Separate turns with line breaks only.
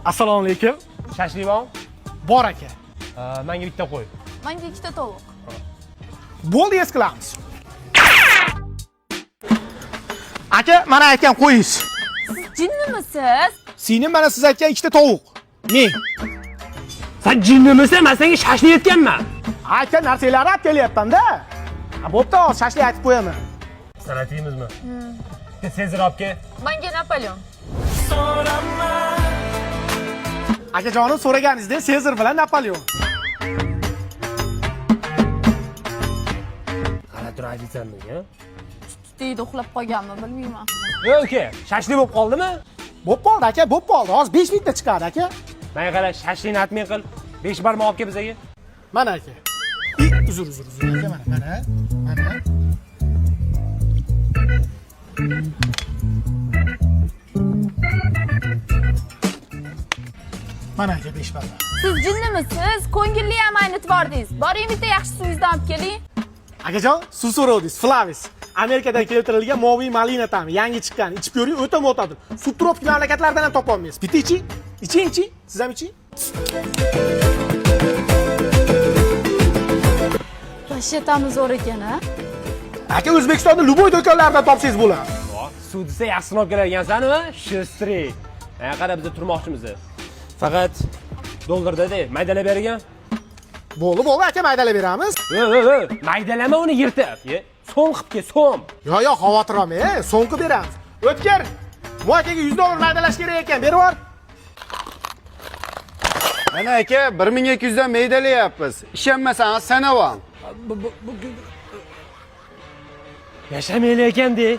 Assalomu alaykum.
Shashlik bormi?
Bor aka.
Menga bitta qo'y.
Menga ikkita tovuq.
Bo'ldi, es qilamiz. Aka, mana aytgan qo'yingiz.
Siz jinnimisiz?
Singlim mana siz aytgan ikkita tovuq. Men.
Sen jinnimisan? Men senga shashlik aytganman.
Aka, narsalarni olib kelyapman-da. Bo'pti, hozir shashlik aytib qo'yaman.
Sanatingizmi? Sezir olib kel.
Menga Napoleon.
Akajonim so'raganingizda Sezar bilan Napoleon.
Qara tur aytsan menga.
Deydi uxlab qolganmi, bilmayman.
Uka, shashlik bo'lib qoldimi?
Bo'p qoldi aka, bo'p qoldi. Hozir 5 minutda chiqadi aka.
Menga qara, shashlikni aytmay qil. 5 barmoq olib kel bizga.
Mana aka. Uzr aka, mana. Mana aka 5 barmoq.
Siz jinnimisiz? Ko'ngilli ham aynitib bordingiz. Boring bitta yaxshi suvingizni olib keling.
Akajon, suv so'rovdingiz, Flavis. Amerikadan keltirilgan moviy malina ta'mi, yangi chiqqan. Ichib ko'ring, o'ta mo'tadil. Subtropik mamlakatlardan ham topa olmaysiz. Bitta iching. Iching. Siz ham iching.
Vashatamiz zo'r ekan-a?
Aka, O'zbekistonda luboy do'konlardan topsangiz bo'ladi.
Suv desa yaxshisini olib keladigansan-mi? Shistri. Menga qara, biz turmoqchimiz. Faqat dollarda-da maydalab bergan.
Bo'ldi, aka, maydalab beramiz.
Maydalama uni yirtib. So'm qilib kel, so'm.
Yo'q, xavotir olmang, so'm qilib beramiz. O'tkir. Bu akaga $100 maydalash kerak ekan, berib yubor.
Mana aka 1200 dan maydalayapmiz. Ishonmasangiz sanavam.
Yashamaylar ekan-de.